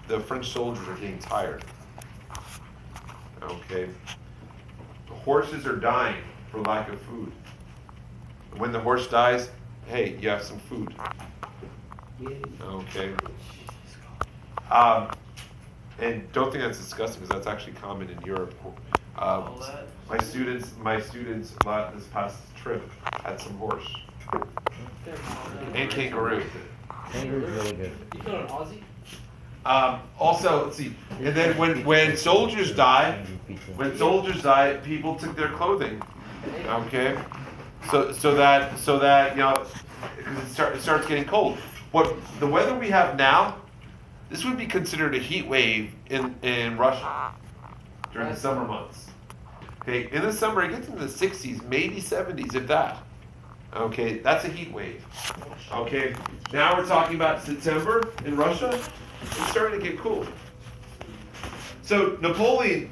the French soldiers are getting tired. Okay. The horses are dying for lack of food. When the horse dies, hey, you have some food. Okay. And don't think that's disgusting because that's actually common in Europe. My students this past trip had some horse and kangaroo. Kangaroo's really good. You got an Aussie? Also, let's see. And then when soldiers die, people took their clothing. Okay. So that you know, because it starts getting cold. What the weather we have now, this would be considered a heat wave in Russia during the summer months. Okay, in the summer it gets into the 60s, maybe 70s, if that. Okay, that's a heat wave. Okay, now we're talking about September in Russia. It's starting to get cool. So Napoleon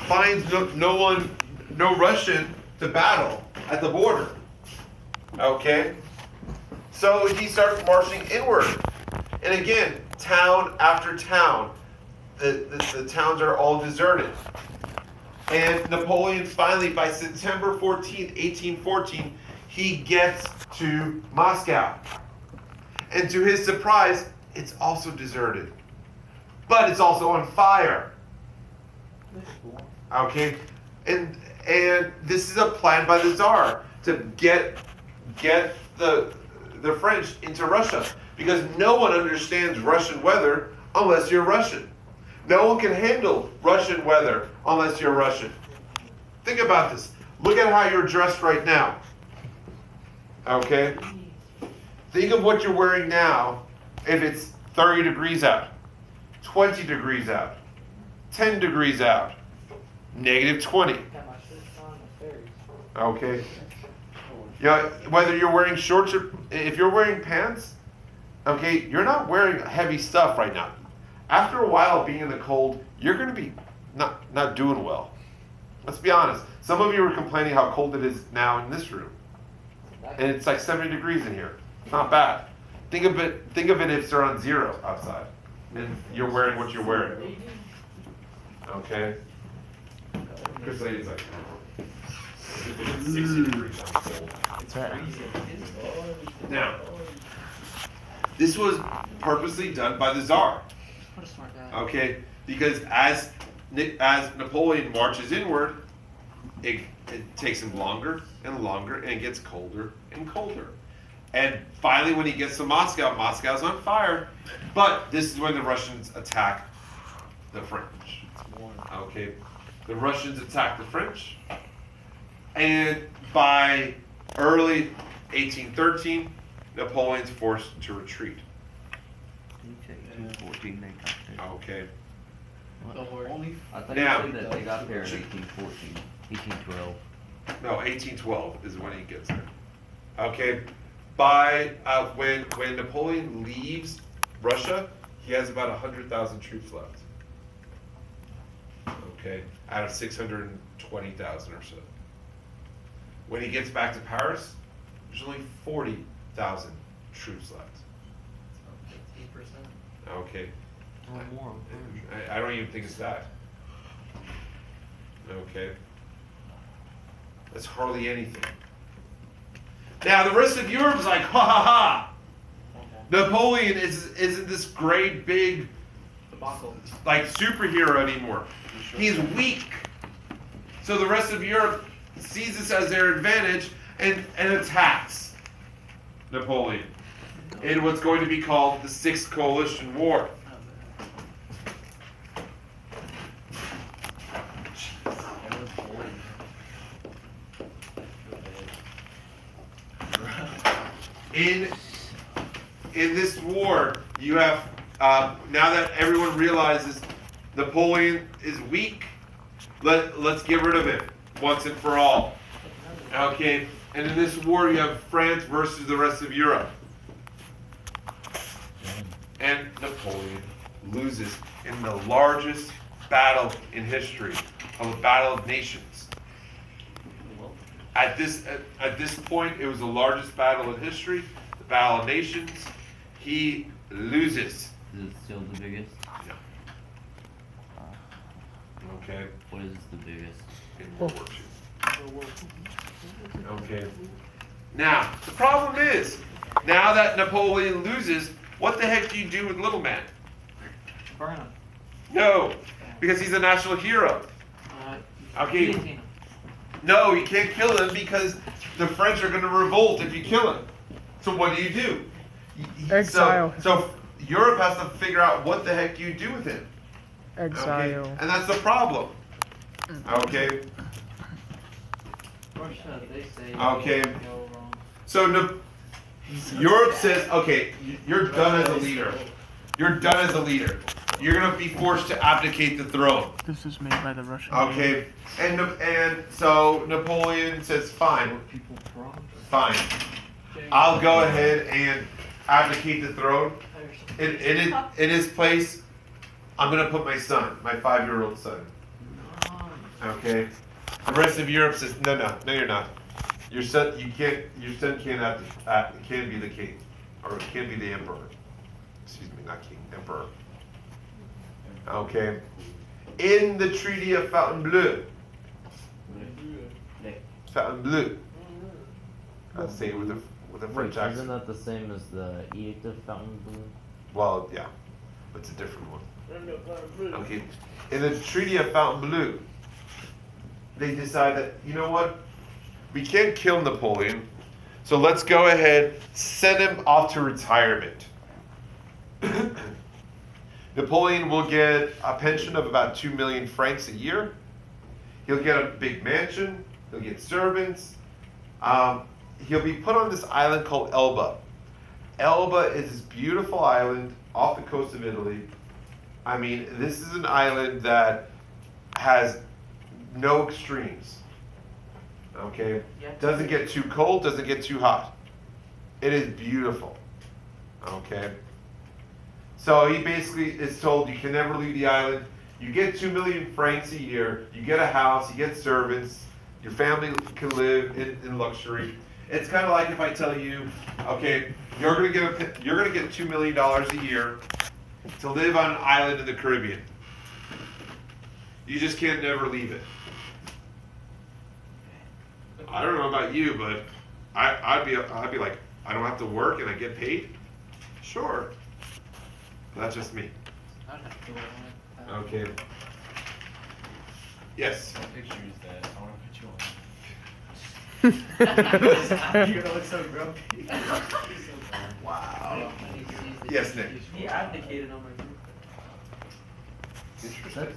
finds no Russian to battle at the border. Okay, so he starts marching inward, and again, town after town, the towns are all deserted. And Napoleon finally, by September 14th, 1814, he gets to Moscow. And to his surprise, it's also deserted. But it's also on fire. Okay? And this is a plan by the Tsar to get the French into Russia. Because no one understands Russian weather unless you're Russian. No one can handle Russian weather unless you're Russian. Think about this. Look at how you're dressed right now. Okay? Think of what you're wearing now if it's 30 degrees out, 20 degrees out, 10 degrees out, negative 20. Okay? Yeah, whether you're wearing shorts or if you're wearing pants, okay, you're not wearing heavy stuff right now. After a while being in the cold, you're going to be not doing well. Let's be honest. Some of you are complaining how cold it is now in this room. And it's like 70 degrees in here. It's not bad. Think of it if they're on zero outside and you're wearing what you're wearing. Okay? Chris Lady's like, it's 60 degrees. I'm cold. That's right. Now, this was purposely done by the Tsar. What a smart guy. Okay, because as Napoleon marches inward, it takes him longer and longer, and it gets colder and colder. And finally, when he gets to Moscow, Moscow's on fire. But this is when the Russians attack the French. Okay, the Russians attack the French, and by early 1813, Napoleon's forced to retreat. Okay. Don't worry. I thought Now- you said that they got there in 1814, 1812. No, 1812 is when he gets there. Okay, by when Napoleon leaves Russia, he has about 100,000 troops left. Okay, out of 620,000 or so. When he gets back to Paris, there's only 40,000 troops left. 15%. Okay, Or more. I don't even think it's that. Okay. That's hardly anything. Now the rest of Europe's like, ha ha ha. Napoleon isn't this great big Debacle. like superhero anymore. He's weak. So the rest of Europe sees this as their advantage and attacks Napoleon in what's going to be called the Sixth Coalition War. In this war, you have now that everyone realizes Napoleon is weak, let's get rid of him once and for all. Okay, and in this war, you have France versus the rest of Europe, and Napoleon loses in the largest battle in history, of a battle of nations. At this point, it was the largest battle in history, the Battle of Nations. He loses it still the biggest? Yeah. Okay. What is the biggest? In World War II. Okay. Now, the problem is, now that Napoleon loses, what the heck do you do with Little Man? Burn him. No, because he's a national hero. Okay. guillotine him. No, you can't kill him because the French are going to revolt if you kill him. So what do you do? Exile. So Europe has to figure out what the heck you do with him. Exile. Okay? And that's the problem. Okay. Russia, they say. Okay. Go wrong. So Europe says, okay, you're done as a leader. You're done as a leader. You're going to be forced to abdicate the throne. This is made by the Russian. Okay. And so Napoleon says, fine. Fine. I'll go ahead and abdicate the throne. In his place, I'm going to put my son, my 5-year-old son. Okay. The rest of Europe says, no, you're not. Your son can't be the king, or can't be the emperor. Excuse me, not king, emperor. Okay. In the Treaty of Fontainebleau. Fontainebleau. I'll say it with a French Wait, accent. isn't that the same as the Edict of Fontainebleau? Well, yeah, it's a different one. Okay. In the Treaty of Fontainebleau, they decide that, you know what? We can't kill Napoleon, so let's go ahead, send him off to retirement. Napoleon will get a pension of about 2 million francs a year. He'll get a big mansion. He'll get servants. He'll be put on this island called Elba. Elba is this beautiful island off the coast of Italy. I mean, this is an island that has no extremes. Okay? Doesn't get too cold, doesn't get too hot. It is beautiful. Okay? So he basically is told you can never leave the island. You get 2 million francs a year. You get a house. You get servants. Your family can live in luxury. It's kind of like if I tell you, okay, you're gonna get $2 million a year to live on an island in the Caribbean. You just can't never leave it. I don't know about you, but I'd be like, I don't have to work and I get paid. Sure. That's just me. I'd have to do it. Okay. Yes. Pictures that I want to put you on. You're gonna look so grumpy. Wow. Yes, Nick. He abdicated on my group. Interesting.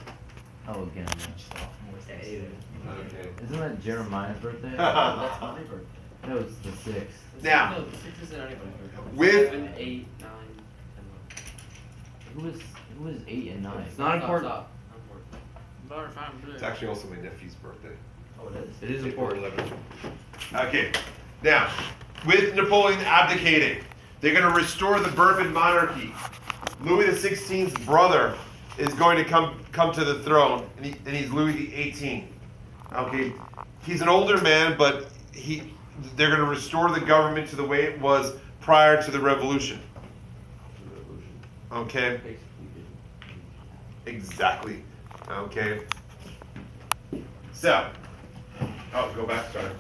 Oh, again. Okay. Isn't that Jeremiah's birthday? That's my birthday. No, it's the 6th. Now, No, the 6 isn't anybody's birthday. with 7, 8, 9, Who is 8 and 9? It's not important. Better find it's actually also my nephew's birthday. Oh, it is. It is April important. 11th. Okay. Now, with Napoleon abdicating, they're going to restore the Bourbon monarchy. Louis XVI's brother is going to come to the throne, and he's Louis XVIII. Okay, he's an older man, but they're going to restore the government to the way it was prior to the revolution. Okay. Exactly. Okay. So, go back. Sorry.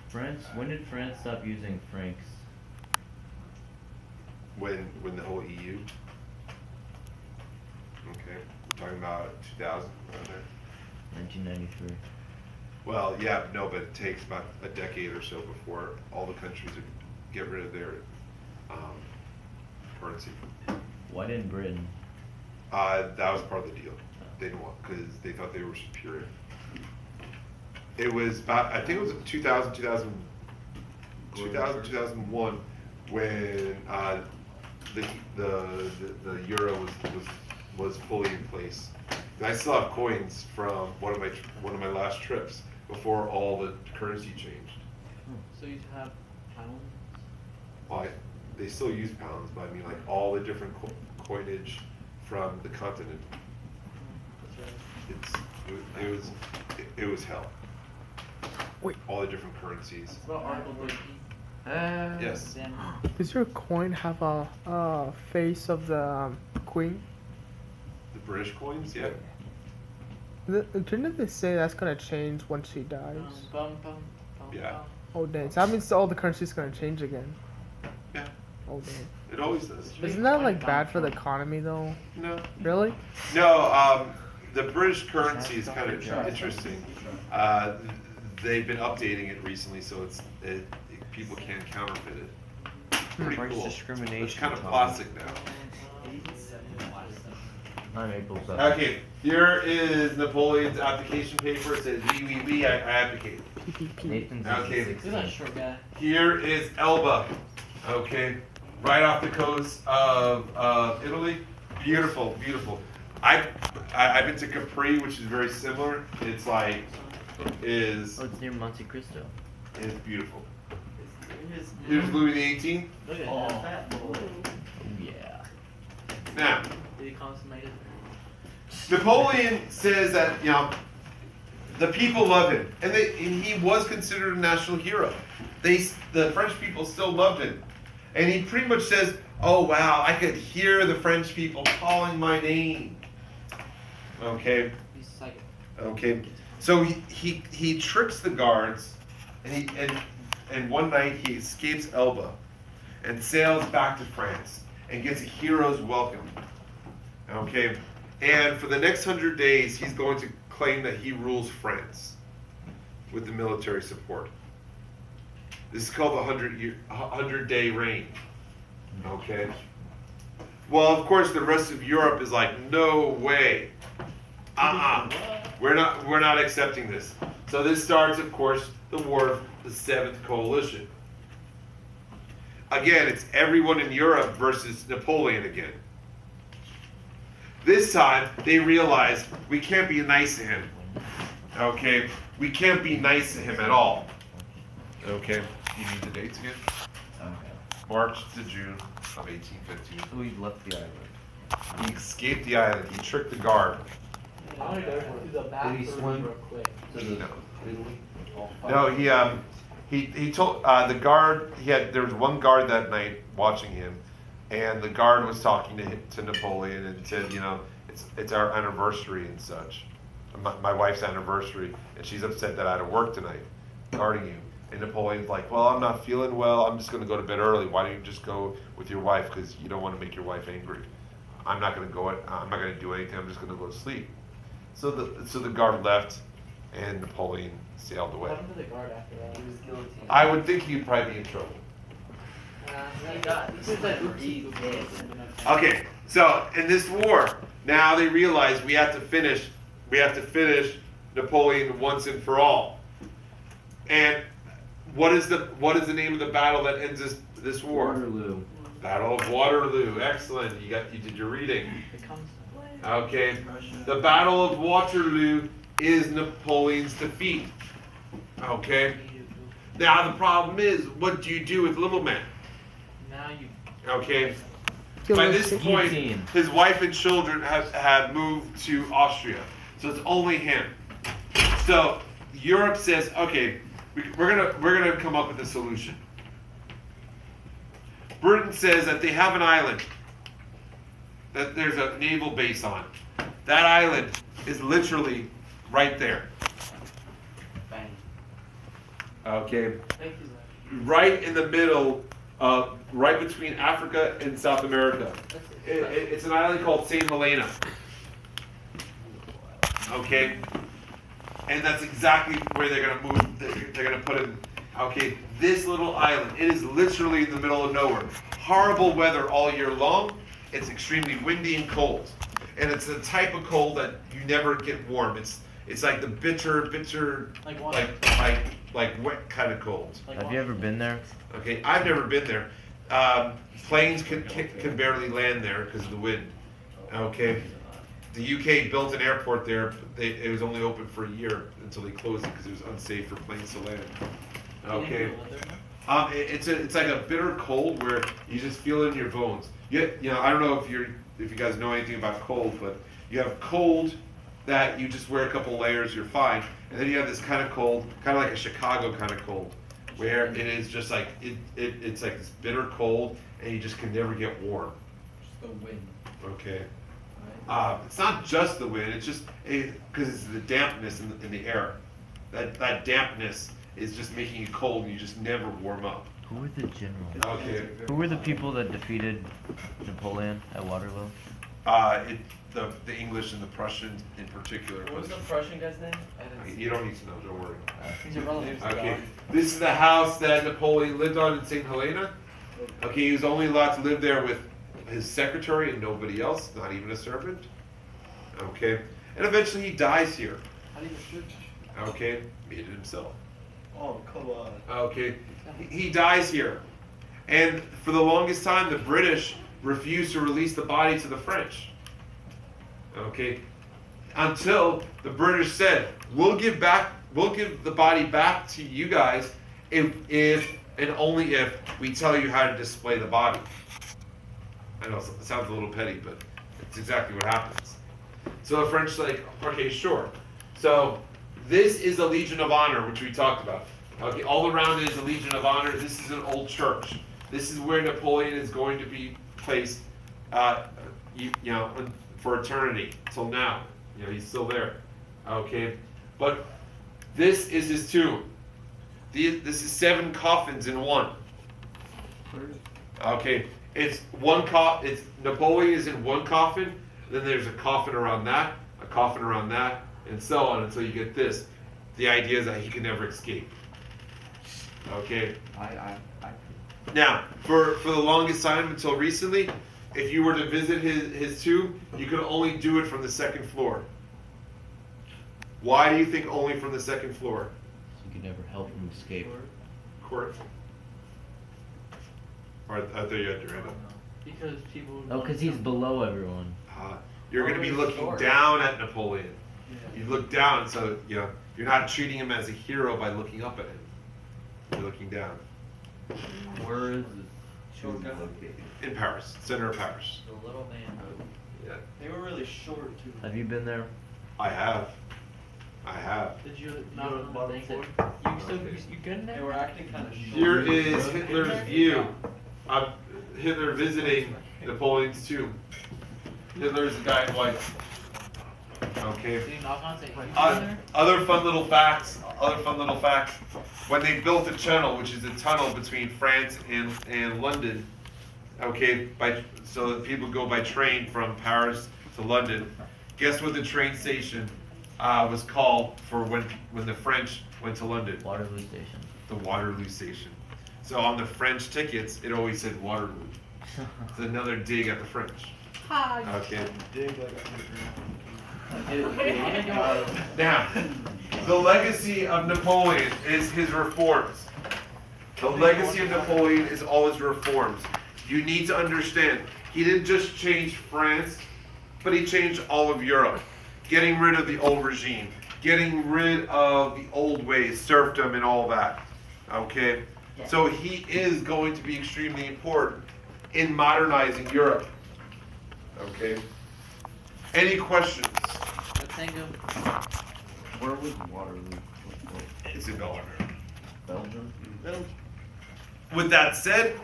France? When did France stop using francs? When the whole EU. Okay, we're talking about 2000 around there. 1993. Well, yeah, no, but it takes about a decade or so before all the countries get rid of their currency. Why didn't Britain? That was part of the deal. They didn't want because they thought they were superior. It was about, I think it was 2001 when the euro was fully in place. And I still have coins from one of my last trips before all the currency changed. So you have pounds? Well, they still use pounds, but I mean like all the different coinage from the continent. That's right. It was hell. all the different currencies. What about Article 13? Yes. Damn. Does your coin have a face of the queen? The British coins, yeah. Didn't they say that's gonna change when she dies? Bum, bum, bum, Yeah. bum. Oh dang! So that means all the currency's gonna change again. Yeah. Oh dang! It always does. Isn't that like bad for the economy though? No. Really? No, the British currency is kind of interesting. They've been updating it recently, so people can't counterfeit it. Pretty Price cool. discrimination, It's kind of Tom. plastic now. I'm April's up. Okay, here is Napoleon's application paper. It says, oui, I advocate. PPP. Nathan's Okay. is Look at that short guy. Here is Elba, okay, right off the coast of Italy. Beautiful, beautiful. I've been to Capri, which is very similar. It's like is Oh, it's near Monte Cristo. beautiful. Here's Louis XVIII. Look at Oh. that fat boy. Oh yeah. Now, Did he consummate it? Napoleon says that the people love him, and he was considered a national hero. The French people still loved him, and he pretty much says, "Oh wow, I could hear the French people calling my name." Okay, He's psychic. okay. So he tricks the guards, and one night he escapes Elba, and sails back to France, and gets a hero's welcome. Okay. And for the next 100 days, he's going to claim that he rules France with the military support. This is called the 100-day reign. Okay. Well, of course, the rest of Europe is like, no way. We're not accepting this. So this starts, of course, the War of the Seventh Coalition. Again, it's everyone in Europe versus Napoleon again. This time, they realize we can't be nice to him. Okay? We can't be nice to him at all. Okay? You need the dates again? Okay. March to June of 1815. So we left the island. He escaped the island. He tricked the guard. I want to go to the bathroom Did he swim? real quick. To the Italy. No, he told the guard there was one guard that night watching him, and the guard was talking to Napoleon and said, it's our anniversary and such, my wife's anniversary, and she's upset that I had to work tonight, guarding you. And Napoleon's like, well, I'm not feeling well. I'm just going to go to bed early. Why don't you just go with your wife, because you don't want to make your wife angry. I'm not going to go. I'm not going to do anything. I'm just going to go to sleep. So the guard left, and Napoleon sailed away. What happened to the guard after that? He was guilty. I would think he'd probably be in trouble. Okay, so in this war, now they realize we have to finish Napoleon once and for all. And what is the name of the battle that ends this war? Waterloo. Battle of Waterloo. Excellent. You did your reading. It comes. Okay. The Battle of Waterloo is Napoleon's defeat. Okay. Now the problem is, what do you do with little men? Now you. Okay. Kill By us. this point, Guillotine. his wife and children have moved to Austria, so it's only him. So Europe says, okay, we're gonna come up with a solution. Britain says that they have an island that there's a naval base on. That island is literally right there. Bang. Okay, Thank you. right in the middle, right between Africa and South America. That's It's an island called Saint Helena. Okay, and that's exactly where they're gonna move. They're gonna put it. Okay, this little island. It is literally in the middle of nowhere. Horrible weather all year long. It's extremely windy and cold, and it's the type of cold that you never get warm. It's like the bitter, Like what? like wet kind of cold. Like Have what? you ever been there? Okay, I've never been there. Planes can barely land there because of the wind. Okay, the UK built an airport there. It was only open for a year until they closed it because it was unsafe for planes to land. Okay, it's like a bitter cold where you just feel it in your bones. I don't know if you guys know anything about cold, but you have cold, that you just wear a couple layers, you're fine. And then you have this kind of cold, kind of like a Chicago kind of cold, where it is just like it's like this bitter cold, and you just can never get warm. Just the wind. Okay. It's not just the wind. It's just because it's the dampness in the air. That dampness is just making you cold, and you just never warm up. Who were the generals? Okay. Who were the people that defeated Napoleon at Waterloo? The English and the Prussians in particular. What was the Prussian guy's name? I didn't see You don't need to know. Don't worry. He's irrelevant. Okay. This is the house that Napoleon lived on in St. Helena. Okay, he was only allowed to live there with his secretary and nobody else, not even a servant. Okay, and eventually he dies here. How do you shoot? Okay, made it himself. Oh, come on. Okay, he dies here, and for the longest time, the British refused to release the body to the French. Okay, until the British said, "We'll give the body back to you guys if and only if we tell you how to display the body." I know it sounds a little petty, but it's exactly what happens. So the French like, okay, sure. So this is a Legion of Honor, which we talked about. Okay, all around it is a Legion of Honor. This is an old church. This is where Napoleon is going to be placed, for eternity till now. He's still there. Okay, but this is his tomb. This is 7 coffins in one. Okay, it's Napoleon is in one coffin. Then there's a coffin around that, and so on until you get this. The idea is that he can never escape. Okay. Now, for the longest time until recently, if you were to visit his tomb, you could only do it from the 2nd floor. Why do you think only from the 2nd floor? So you could never help him escape. Court. Or I thought you had your hand up. Because people. Oh, because he's below everyone. You're going to be looking down at Napoleon. You look down, so you're not treating him as a hero by looking up at him. You're looking down. Where is Short guy. In Paris, center of Paris. The little man. Yeah, They were really short too. Have you been there? I have. Did you not You on the bottom thing? floor? You good now? They were acting kind of short. Here is Hitler's view of Hitler visiting Napoleon's tomb. Hitler's the guy in white. Okay. Did you knock on and say, "You been there?" Other fun little facts. When they built the channel, which is a tunnel between France and London, okay, so that people go by train from Paris to London. Guess what the train station was called for when the French went to London? Waterloo Station. The Waterloo Station. So on the French tickets, it always said Waterloo. It's another dig at the French. Okay. Dig like Now, the legacy of Napoleon is his reforms. The legacy of Napoleon is all his reforms. You need to understand, he didn't just change France, but he changed all of Europe. Getting rid of the old regime, getting rid of the old ways, serfdom and all that. Okay? So he is going to be extremely important in modernizing Europe. Okay? Any questions? The thing of Where was Waterloo? It's in Belgium. Belgium? With that said,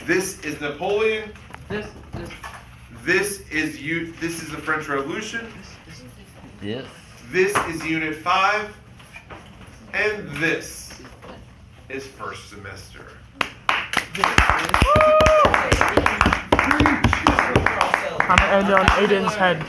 this is Napoleon. this. This is the French Revolution. Yes. This is Unit 5. And this is first semester. I'm gonna end on Aiden's head.